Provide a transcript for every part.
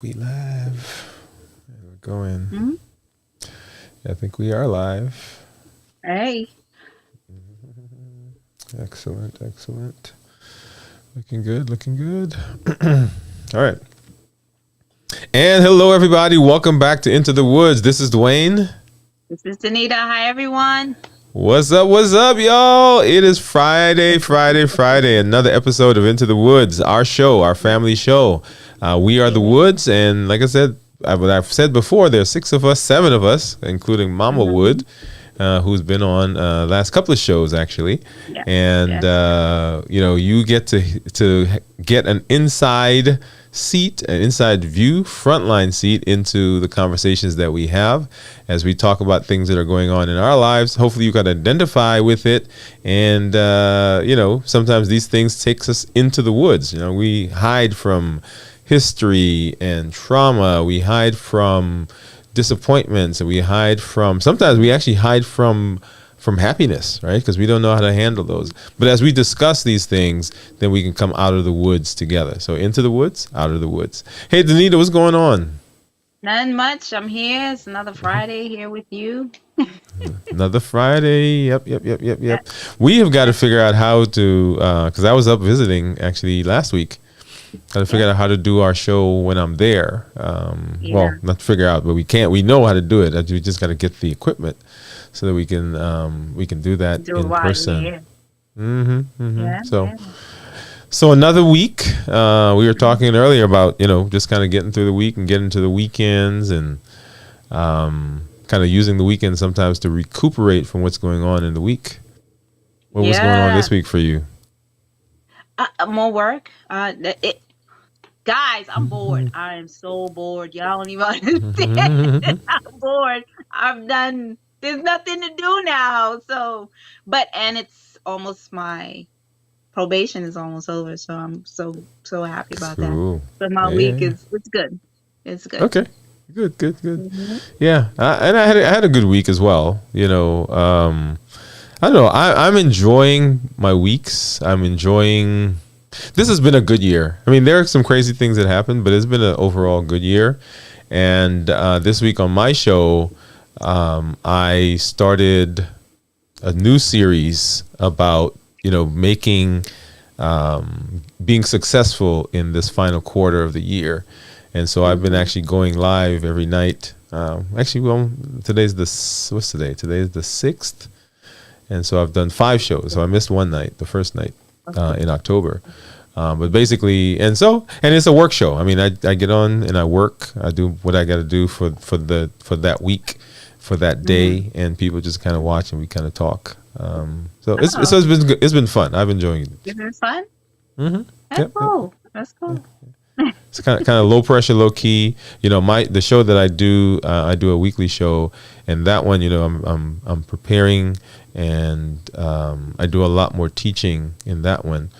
We live. We're going. Mhm. I think we are live. Hey, Excellent, excellent. Looking good, looking good. All right. And hello, everybody. Welcome back to Into the Woods. This is Dwayne. this is Danita. Hi, everyone. What's up, y'all? It is Friday. Another episode of Into the Woods, our show, our family show. We are the Yeah. Woods, and like I said, what I've said before, there's seven of us, including Mama Mhm. Wood, who's been on last couple of shows actually, Yes, and yes, yes. you get to get an inside seat, an inside view, frontline seat into the conversations that we have as we talk about things that are going on in our lives. Hopefully, you can identify with it, and sometimes these things takes us into the woods. We hide from history and trauma. We hide from disappointments, and we hide from. Sometimes we actually hide from happiness, right? Because we don't know how to handle those. But as we discuss these things, then we can come out of the woods together. So into the woods, out of the woods. Hey, Danita, what's going on? Nothing much. I'm here. It's another Friday here with you. Another Friday. Yep. Yeah, We have got to yeah, figure out how to, because I was up visiting actually last week. Got to yeah, figure out how to do our show when I'm there. yeah. Well, not figure out, but we can't. We know how to do it. We just got to get the equipment so that we can do that Do it in while you're person. here. Yeah, So yeah. So another week. We were talking earlier about just kind of getting through the week and getting to the weekends and kind of using the weekend sometimes to recuperate from what's going on in the week. What was going on Yeah. this week for you? More work. Guys, I'm bored. I am so bored. Y'all don't even understand. I'm bored. I'm done. There's nothing to do now. And it's almost my probation is almost over, so I'm so happy about that. Cool. So my week Yeah. is it's good. It's good. Okay. Good. Hmm. Yeah, and I had a good week as well. I don't know. I'm enjoying my weeks. I'm enjoying. This has been a good year. I mean, there are some crazy things that happened, but it's been an overall good year. And this week on my show, I started a new series about making being successful in this final quarter of the year. And so I've been Hmm. actually going live every night. Actually, well, today's what's today? Today is the 6th, and so I've done 5 shows. So I missed one night, the first night Okay. in October. But basically, and it's a work show. I mean, I get on and I work. I do what I got to do for that week, for that Hmm. day, and people just kind of watch and we kind of talk. So Oh, it's been good. It's been fun. I've enjoyed it. is it fun? Hmm. That's Yep. cool. That's cool. It's kind of low pressure, low key. The show that I do a weekly show, and that one, I'm preparing, and I do a lot more teaching in that one,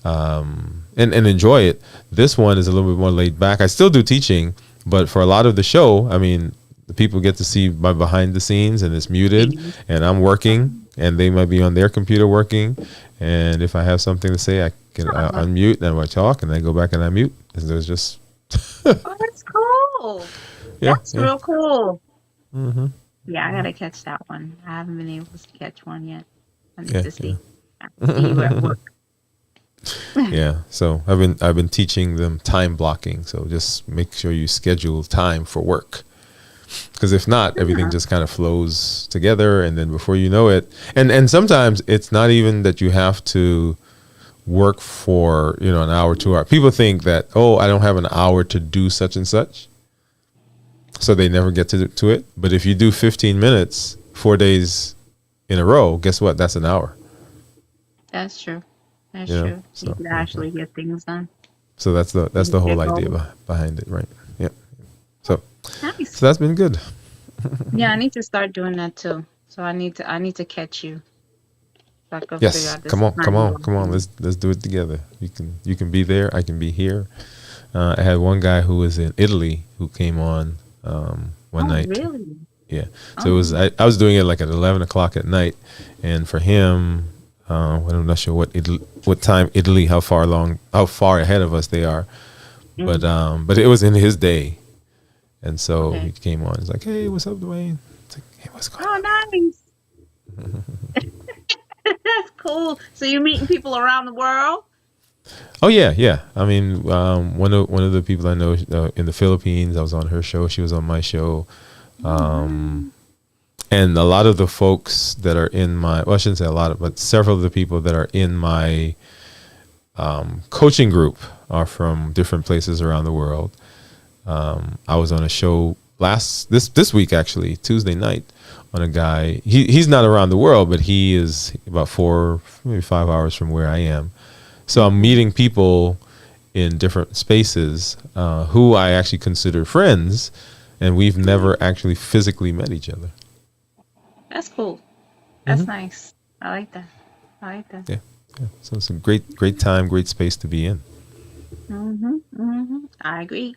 and enjoy it. This one is a little bit more laid back. I still do teaching, but for a lot of the show, I mean, the people get to see my behind the scenes, and it's muted, Mhm. and I'm working, and they might be on their computer working, and if I have something to say, I can Oh, unmute and I talk, and I go back and I mute. And there's just oh, that's cool. yeah, That's yeah, real cool. hmm Yeah, I gotta catch that one. I haven't been able to catch one yet. I need yeah, to yeah, see. I see you at work. yeah. So I've been teaching them time blocking. So just make sure you schedule time for work, because if not, everything Yeah. just kind of flows together, and then before you know it, and sometimes it's not even that you have to work for an hour, 2 hour. People think that, oh, I don't have an hour to do such and such, so they never get to it. But if you do 15 minutes 4 days in a row, guess what? That's an hour. That's true. That's You know, true. You so can actually get things done. so that's You the whole get idea goals. behind it, right? Yeah. So Nice. so that's been good. Yeah, I need to start doing that too. So I need to catch you so I can figure Yes, out this time come on. blocking. Let's do it together. You can be there. I can be here. I had one guy who was in Italy who came on one Oh, night. really? Yeah. So it Oh, was I was doing it like at 11 o'clock at night, and for him, I'm not sure what time Italy, how far ahead of us they are, Mm. But it was in his day, and so he Okay. came on. He's like, "Hey, what's up, Dwayne?" It's like, "Hey, what's going Oh, on, man?" nice. That's cool. So you're meeting people around the world? Oh yeah, yeah. I mean, one of the people I know in the Philippines, I was on her show. She was on my show. Oh, nice. And a lot of the folks that are in my, well, I shouldn't say a lot of, but several of the people that are in my coaching group are from different places around the world. I was on a show this week, actually Tuesday night, on a guy. He's not around the world, but he is about 4 maybe 5 hours from where I am. So I'm meeting people in different spaces who I actually consider friends, and we've never actually physically met each other. That's cool. That's nice. I like that. I like that. Yeah, yeah. So it's a great time, great space to be in. I agree.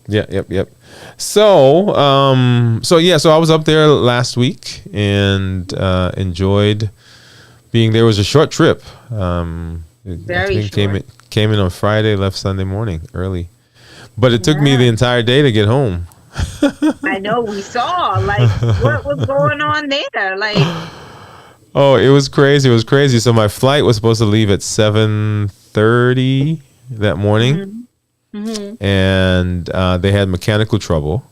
Yeah, yep. So I was up there last week and enjoyed being there. It was a short trip. I Very think short. came in on Friday, left Sunday morning early, but it took me Yeah. the entire day to get home. I know we saw like what was going on there. Like, Oh, it was crazy. It was crazy. So my flight was supposed to leave at 7:30 that morning, and they had mechanical trouble,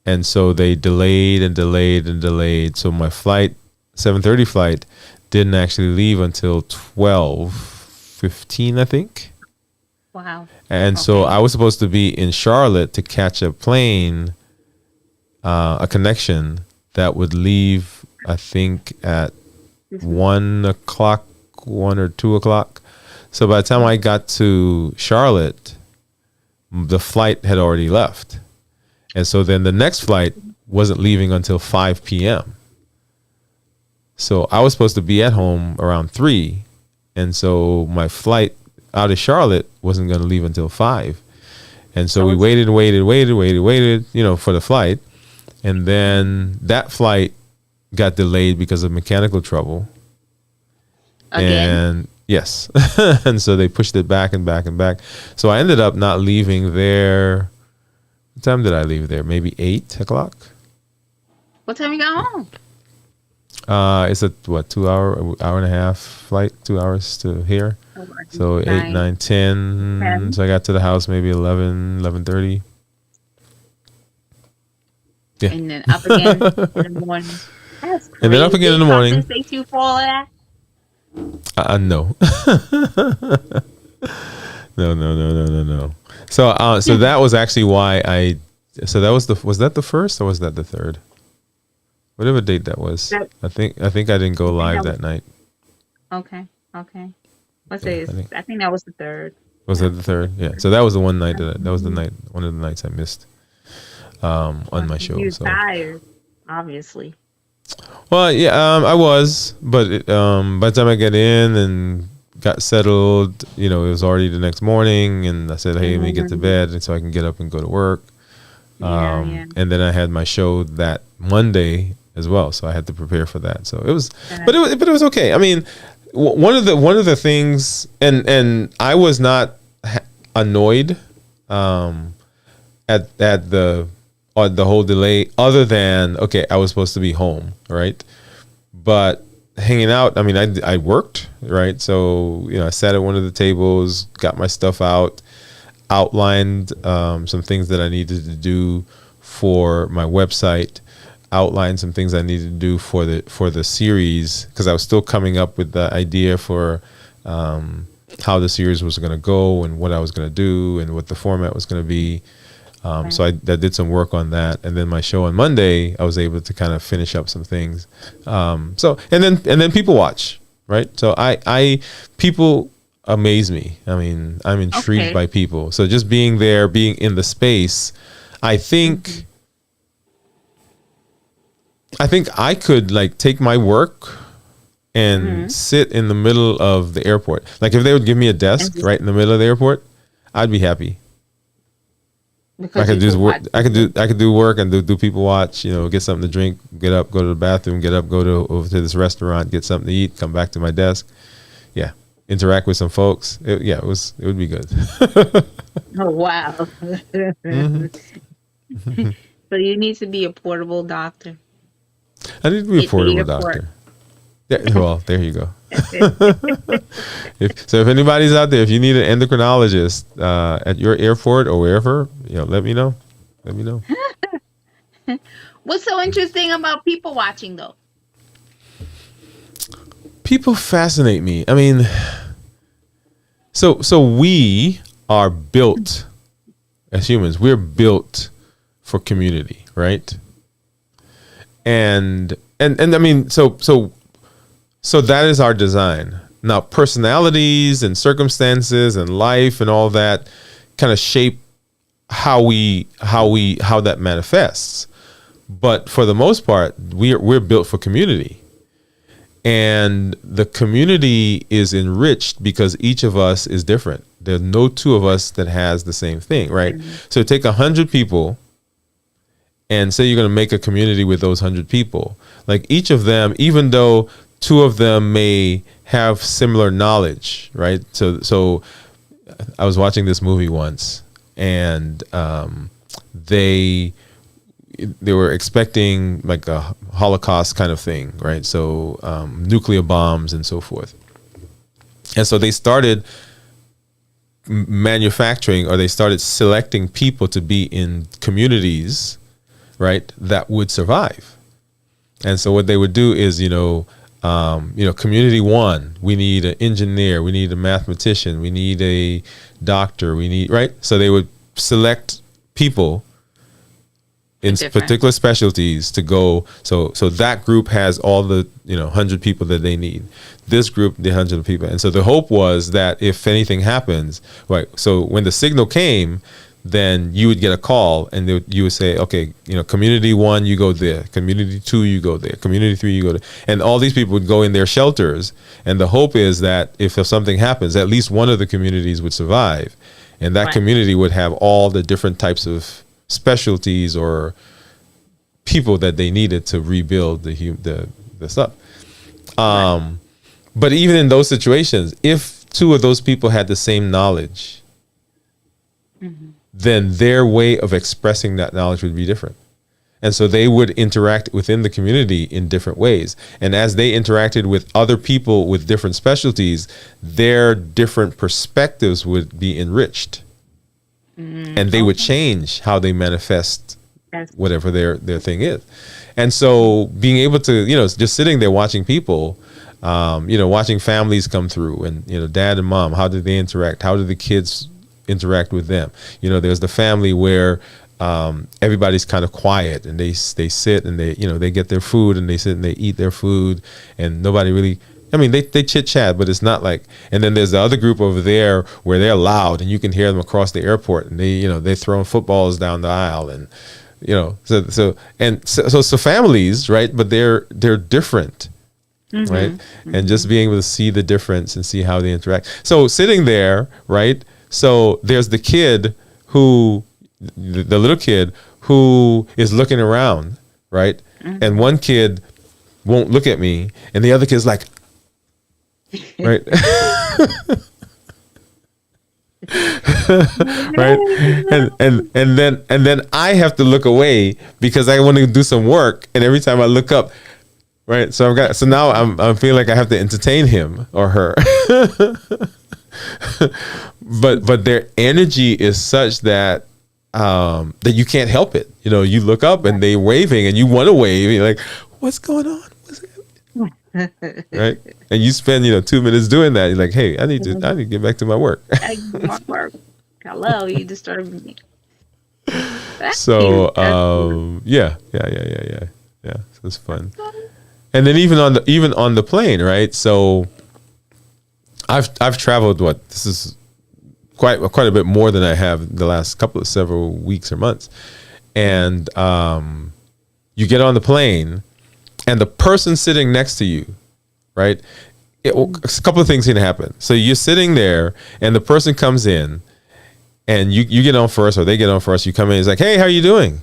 and so they delayed and delayed and delayed. So my flight, 7:30 flight, didn't actually leave until 12:15, I think. wow. And so Okay. I was supposed to be in Charlotte to catch a plane, a connection that would leave, I think, at 1 o'clock, 1 or 2 o'clock. So by the time I got to Charlotte, the flight had already left. And so then the next flight wasn't leaving until 5 p.m. So I was supposed to be at home around 3. And so my flight out of Charlotte wasn't going to leave until 5. And so So we it's waited, for the flight. And then that flight got delayed because of mechanical trouble. again. And yes. And so they pushed it back and back and back. So I ended up not leaving there. What time did I leave there? Maybe 8 o'clock. What time you got home? It's a 2 hour and a half flight, 2 hours to here. Oh, my So 8, nice. 9, 10. 10. So I got to the house maybe 11, 11:30. Yeah. And then up again in the morning. That's And then up again in the crazy. morning. Compensate you for all of that? No. No. So that was actually why so that was that the first or was that the third? Whatever date that was. That- I think I didn't go live that that night. Okay. Let's say I think- I think that was the third. Was that the third? Yeah. So that was the one night that was the night, one of the nights I missed on my show. You're So tired, obviously. well, yeah, I was, but by the time I got in and got settled, it was already the next morning, and I said, "Hey, let me get to bed, and so I can get up and go to work." Yeah. And then I had my show that Monday as well, so I had to prepare for that. So it was, but it was okay. I mean, one of the things, and I was not annoyed at the whole delay, other than, okay, I was supposed to be home, right? But hanging out, I mean, I worked, right? So I sat at one of the tables, got my stuff out, outlined some things that I needed to do for my website, outlined some things I needed to do for the series, because I was still coming up with the idea for how the series was going to go and what I was going to do and what the format was going to be. So I did some work on that, and then my show on Monday, I was able to kind of finish up some things. So and then people watch, right? So I people amaze me. I mean, I'm intrigued Okay. by people. So just being there, being in the space, I think I could like take my work and sit in the middle of the airport. Like if they would give me a desk And- right in the middle of the airport, I'd be happy. I Because could people do work. watch. I could do work and do people watch. Get something to drink. Get up, go to the bathroom. Get up, over to this restaurant. Get something to eat. Come back to my desk. Yeah, interact with some folks. It would be good. Oh wow. Hmm. So you need to be a portable doctor I need to be a at the portable airport. doctor. Yeah, well, there you go. If anybody's out there, if you need an endocrinologist at your airport or wherever, let me know. Let me know. What's so interesting about people watching though? People fascinate me. I mean, so we are built as humans. We're built for community, right? And I mean, so that is our design. Now, personalities and circumstances and life and all that kind of shape how that manifests. But for the most part, we're built for community. And the community is enriched because each of us is different. There's no two of us that has the same thing, right? Mm-hmm. So take 100 people and say you're going to make a community with those 100 people. Like each of them, even though two of them may have similar knowledge, right? So I was watching this movie once, and they were expecting like a Holocaust kind of thing, right? So nuclear bombs and so forth. And so they started manufacturing, or they started selecting people to be in communities, right, that would survive. And so what they would do is, community one, we need an engineer, we need a mathematician, we need a doctor, right? So they would select people in particular specialties to go. So that group has all the 100 people that they need. This group, the 100 people, and so the hope was that if anything happens, right? So when the signal came, then you would get a call, and you would say, okay, community one, you go there. Community two, you go there. Community three, you go there. And all these people would go in their shelters. And the hope is that if something happens, at least one of the communities would survive, and that community would have all the different types of specialties or people that they needed to rebuild the stuff. But even in those situations, if two of those people had the same knowledge, mm-hmm. then their way of expressing that knowledge would be different. And so they would interact within the community in different ways. And as they interacted with other people with different specialties, their different perspectives would be enriched. And they would change how they manifest whatever their thing is. And so being able to, just sitting there watching people, watching families come through, and, dad and mom, how did they interact? How did the kids interact with them? There's the family where everybody's kind of quiet, and they sit and they get their food, and they sit and they eat their food, and nobody really, they chit chat, but it's not like. And then there's the other group over there where they're loud, and you can hear them across the airport, and they're throwing footballs down the aisle, and so families, right? But they're different, mm-hmm. right? Mm-hmm. And just being able to see the difference and see how they interact. So sitting there, right? So there's the kid who, the little kid who is looking around, right? Mm-hmm. And one kid won't look at me, and the other kid's like, right? Right? And then I have to look away because I want to do some work, and every time I look up, right? So now I'm feeling like I have to entertain him or her. But their energy is such that that you can't help it. You look up and they're waving, and you want to wave. And you're like, what's going on? Right? And you spend 2 minutes doing that. You're like, hey, I need to get back to my work. My work. Hello, you disturbed me. So yeah. So it's fun. And then even on the plane, right? So I've traveled. This is quite a bit more than I have the last several weeks or months. And you get on the plane, and the person sitting next to you, right? A couple of things can happen. So you're sitting there, and the person comes in, and you get on first, or they get on first. You come in, it's like, hey, how are you doing?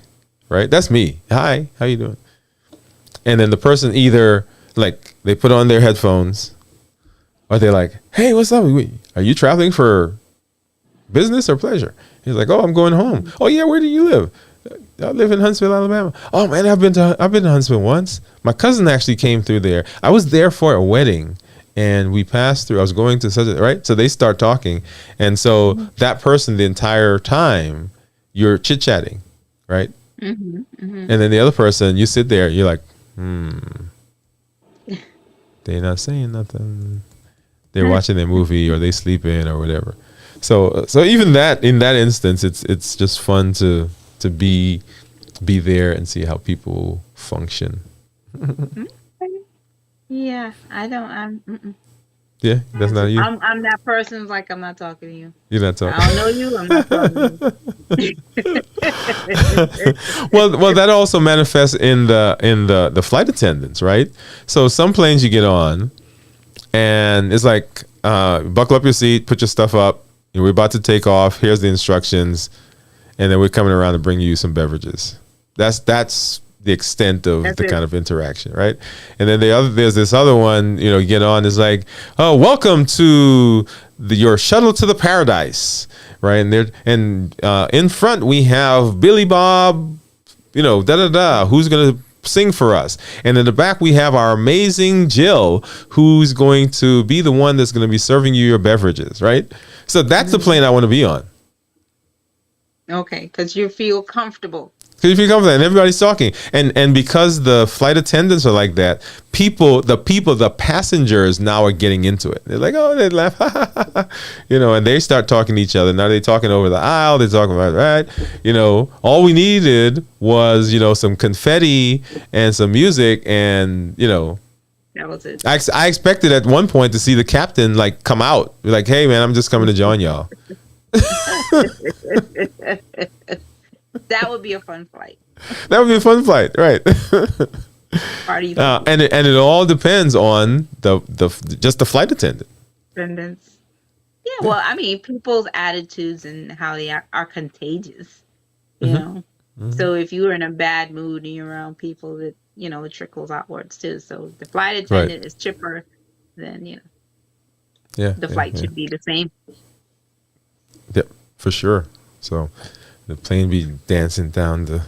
Right? That's me. Hi, how you doing? And then the person either, like, they put on their headphones, Or they're like, hey, what's up? Are you traveling for business or pleasure? He's like, oh, I'm going home. Oh yeah, where do you live? I live in Huntsville, Alabama. Oh man, I've been to Huntsville once. My cousin actually came through there. I was there for a wedding, and we passed through. I was going to such a right. So they start talking, and so that person the entire time you're chit chatting, right? And then the other person, you sit there, you're like, they're not saying nothing. They're watching their movie or they sleeping or whatever. So even that in that instance, it's just fun to be there and see how people function. Yeah, I don't. I'm. Yeah, that's not you. I'm that person who's like, I'm not talking to you. You're not talking. I don't know you. I'm not talking to you. well, that also manifests in the flight attendants, right? So some planes you get on, and it's like, buckle up your seat, put your stuff up. We're about to take off. Here's the instructions, and then we're coming around to bring you some beverages. That's the extent of the kind of interaction, right? And then there's this other one, you get on, is like, oh, welcome to your shuttle to the paradise, right? And in front we have Billy Bob, da da da, who's gonna sing for us, and in the back we have our amazing Jill, who's going to be the one that's going to be serving you your beverages, right? So that's the plane I want to be on. Okay, because you feel comfortable. Because you feel comfortable and everybody's talking, and because the flight attendants are like that, the passengers now are getting into it. They're like, oh, they laugh, and they start talking to each other. Now they're talking over the aisle. They're talking about, right, all we needed was some confetti and some music, and that was it. I expected at one point to see the captain like come out, like, hey man, I'm just coming to join y'all. That would be a fun flight. That would be a fun flight, right? Party. And it all depends on just the flight attendant. Attendants. Yeah, well, I mean, people's attitudes and how they are contagious. You know, so if you were in a bad mood and you're around people, that it trickles outwards too. So if the flight attendant is chipper, then the flight should be the same. Yeah, for sure. So the plane be dancing down the.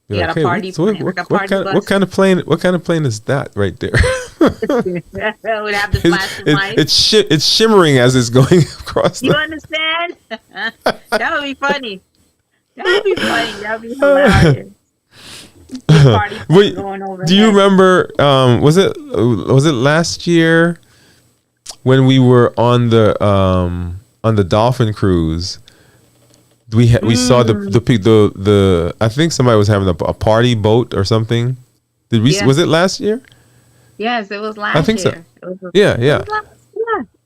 You got a party plane. What kind of plane? What kind of plane is that right there? It would have the flashing lights. It's shimmering as it's going across. You understand? That would be funny. That would be funny. That would be hilarious. Wait, do you remember? Was it last year when we were on the Dolphin cruise? We saw the I think somebody was having a party boat or something. Was it last year? Yes, it was last year. I think so. Yeah.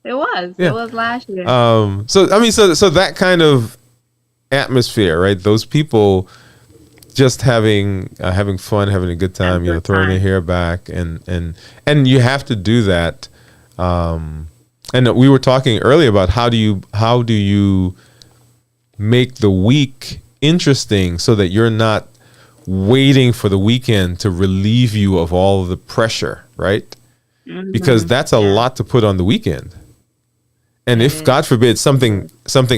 It was. Yeah. It was last year. So I mean, so that kind of atmosphere, right? Those people just having fun, having a good time, throwing their hair back, and you have to do that. And we were talking earlier about how do you make the week interesting so that you're not waiting for the weekend to relieve you of all of the pressure, right? Mm-hmm. Because that's a lot to put on the weekend. And if God forbid something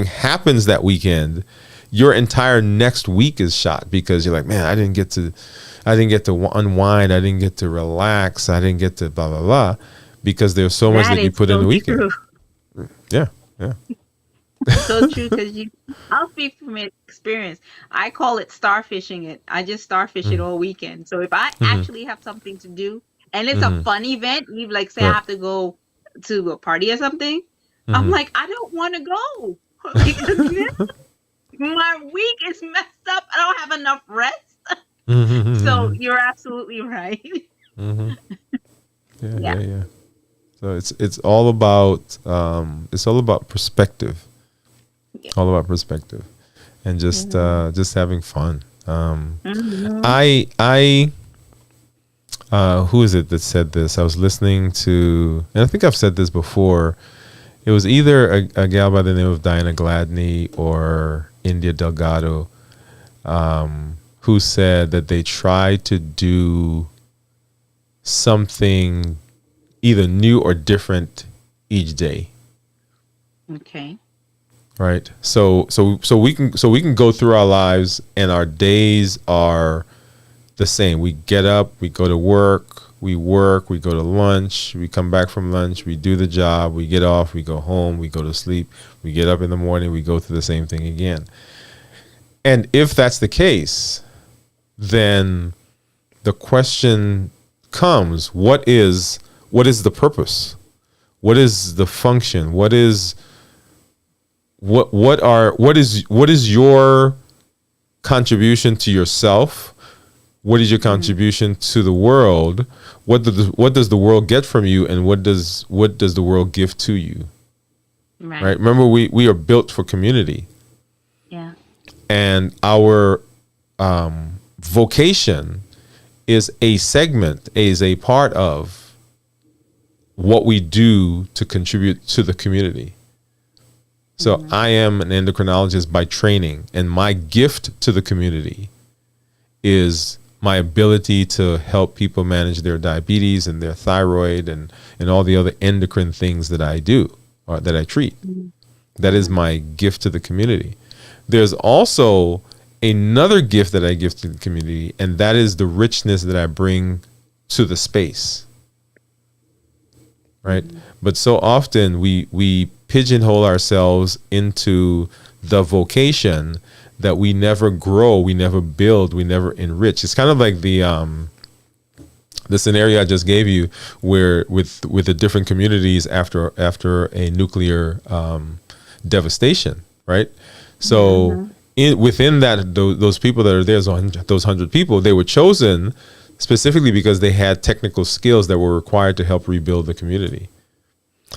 happens that weekend, your entire next week is shot because you're like, man, I didn't get to unwind, I didn't get to relax, I didn't get to blah blah blah, because there's so much that you put in the weekend. True. Yeah. So true, because I'll speak from experience. I call it starfishing it. I just starfish it all weekend. So if I actually have something to do and it's a fun event, even like say I have to go to a party or something, I'm like, I don't want to go because my week is messed up. I don't have enough rest. So you're absolutely right. Yeah. So it's all about perspective. Yeah. All about perspective, and just having fun. I who is it that said this? I was listening to, and I think I've said this before. It was either a gal by the name of Diana Gladney or India Delgado, who said that they tried to do something either new or different each day. Okay. Right. So we can go through our lives and our days are the same. We get up, we go to work, we go to lunch, we come back from lunch, we do the job, we get off, we go home, we go to sleep, we get up in the morning, we go through the same thing again. And if that's the case, then the question comes, what is the purpose? What is the function? What is your contribution to yourself? What is your contribution to the world? What does the world get from you, and what does the world give to you? Right? Remember, we are built for community. Yeah. And our vocation is a segment, is a part of what we do to contribute to the community. So I am an endocrinologist by training, and my gift to the community is my ability to help people manage their diabetes and their thyroid and all the other endocrine things that I do or that I treat. That is my gift to the community. There's also another gift that I give to the community, and that is the richness that I bring to the space. Right? But so often we pigeonhole ourselves into the vocation that we never grow, we never build, we never enrich. It's kind of like the scenario I just gave you, where with the different communities after a nuclear devastation, right? So within that, those people that are there, those 100 people, they were chosen specifically because they had technical skills that were required to help rebuild the community.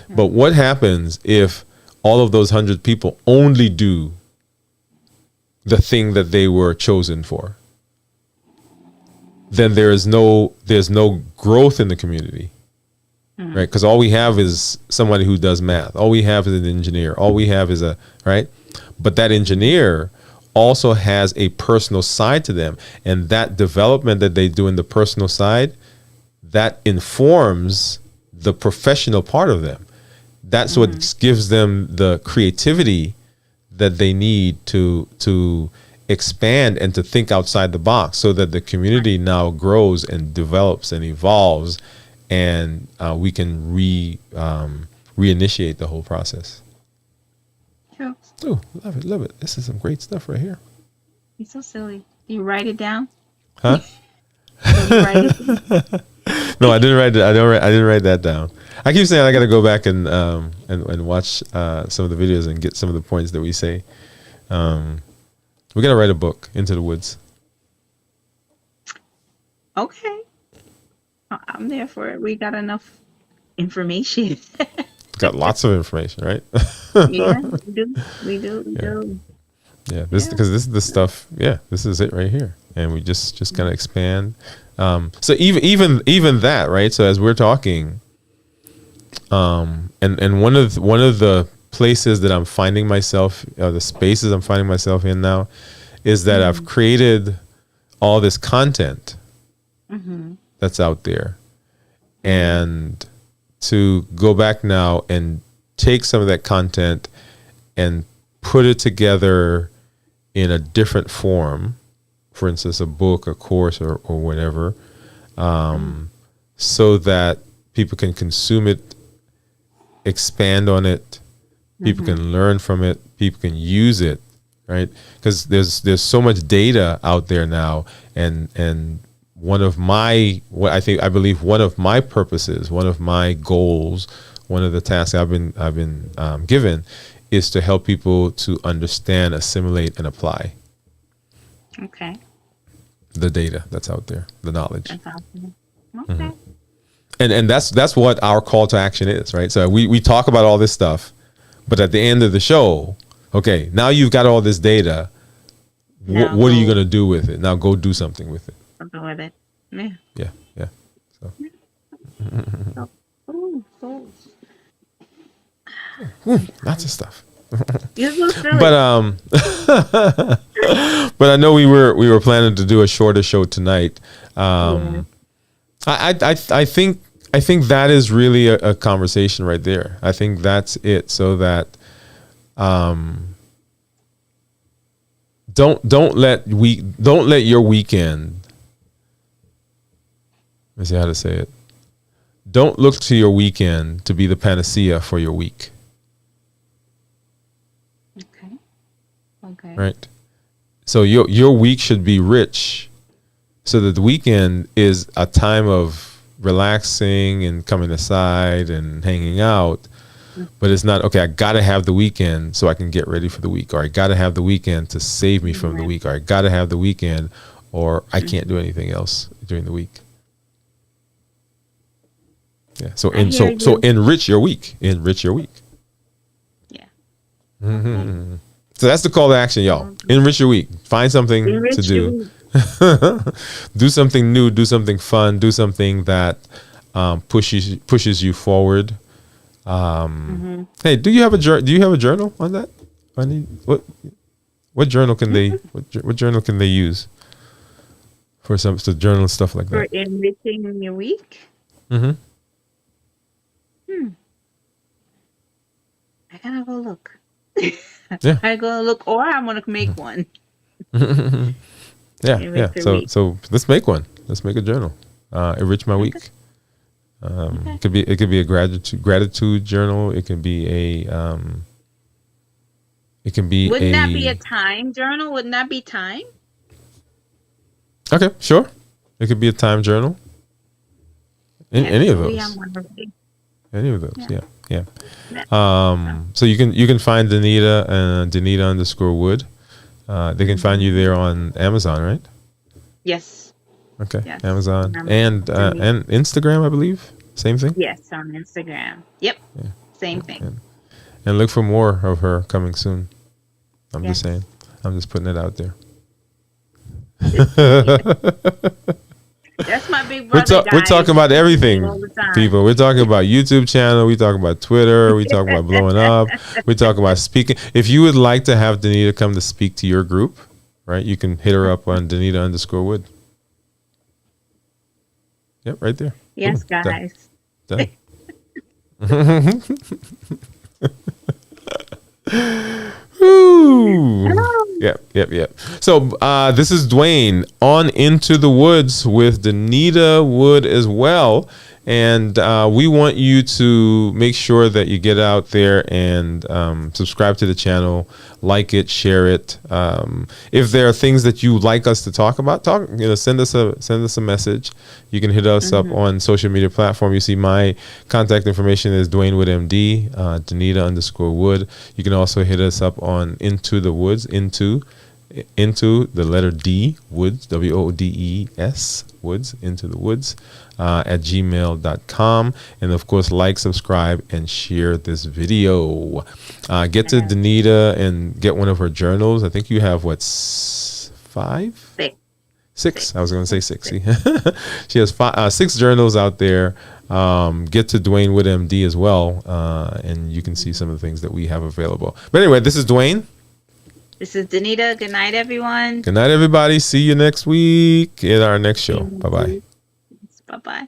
But what happens if all of those 100 people only do the thing that they were chosen for? Then there's no growth in the community, right? Because all we have is somebody who does math. All we have is an engineer. All we have is right? But that engineer also has a personal side to them, and that development that they do in the personal side, that informs the professional part of them. That's what gives them the creativity that they need to expand and to think outside the box, so that the community now grows and develops and evolves, and we can reinitiate the whole process. True. Oh, love it. This is some great stuff right here. You're so silly. You write it down? Huh? No, I didn't write it. I didn't write that down. I keep saying I got to go back and watch some of the videos and get some of the points that we say. We got to write a book, Into the Woods. Okay. I'm there for it. We got enough information. Got lots of information, right? Yeah, we do. Yeah, because this is the stuff. Yeah, this is it right here, and we just kind of expand. So even that, right? So as we're talking, and one of the places that I'm finding myself, the spaces I'm finding myself in now, is that I've created all this content that's out there, and to go back now and take some of that content and put it together in a different form, for instance, a book, a course, or whatever, so that people can consume it, expand on it, people can learn from it, people can use it, right? Because there's so much data out there now, and one of my purposes, one of my goals, one of the tasks I've been given is to help people to understand, assimilate, and apply. Okay. The data that's out there, the knowledge. That's awesome. Okay. And that's what our call to action is, right? So we talk about all this stuff, but at the end of the show, okay, now you've got all this data. What are you going to do with it? Now go do something with it. Something with it. Yeah. Yeah. So. Lots of stuff. But but I know we were planning to do a shorter show tonight. I think I think that is really a conversation right there. I think that's it. So that don't let your weekend. Let me see how to say it. Don't look to your weekend to be the panacea for your week. Okay. Okay. Right. So your week should be rich, so that the weekend is a time of relaxing and coming aside and hanging out. But it's not, okay, I got to have the weekend so I can get ready for the week, or I got to have the weekend to save me from the week, or I got to have the weekend or I can't do anything else during the week. Yeah. So enrich your week. Enrich your week. Yeah. Mm-hmm. So that's the call to action, y'all. Enrich your week. Find something to do. Do something new. Do something fun. Do something that pushes you forward. Hey, do you have a journal on that? What journal can they what journal can they use for some journal stuff like that? For enriching your week. Mm-hmm. I gotta go look. Yeah. I go look, or I'm gonna make one. Yeah. So let's make one. Let's make a journal. Enrich my week. It could be a gratitude journal. It can be a Wouldn't that be a time journal? Wouldn't that be time? Okay, sure. It could be a time journal. Any of those. Any of those. Yeah. So you can find Danita and Danita_Wood. They can find you there on Amazon, right? Yes. Okay. Yes. Amazon and Instagram, I believe. Same thing. Yes, on Instagram. Yep. Yeah. Same thing. And look for more of her coming soon. I'm just saying. I'm just putting it out there. That's my big brother. We're talking about everything, people. We're talking about YouTube channel. We talking about Twitter. We talking about blowing up. We talking about speaking. If you would like to have Danita come to speak to your group, right? You can hit her up on Danita_Wood. Yep, right there. Yes, boom, guys. Done. Yep. So this is Dwayne on Into the Woods with Danita Wood as well. And we want you to make sure that you get out there and subscribe to the channel, like it, share it. If there are things that you like us to talk about, send us a message. You can hit us up on social media platform. You see my contact information is Dwayne Wood MD, Danita_Wood. You can also hit us up on Into the Woods, into the letter D, Woods, WOODES, Woods, Into the Woods, at gmail.com. And of course, like, subscribe, and share this video. Get to Danita and get one of her journals. I think you have six. I was going to say six. She has 6 journals out there. Get to Dwayne Wood MD as well, and you can see some of the things that we have available. But anyway, this is Dwayne. This is Danita. Good night, everyone. Good night, everybody. See you next week in our next show. Bye-bye. Bye-bye.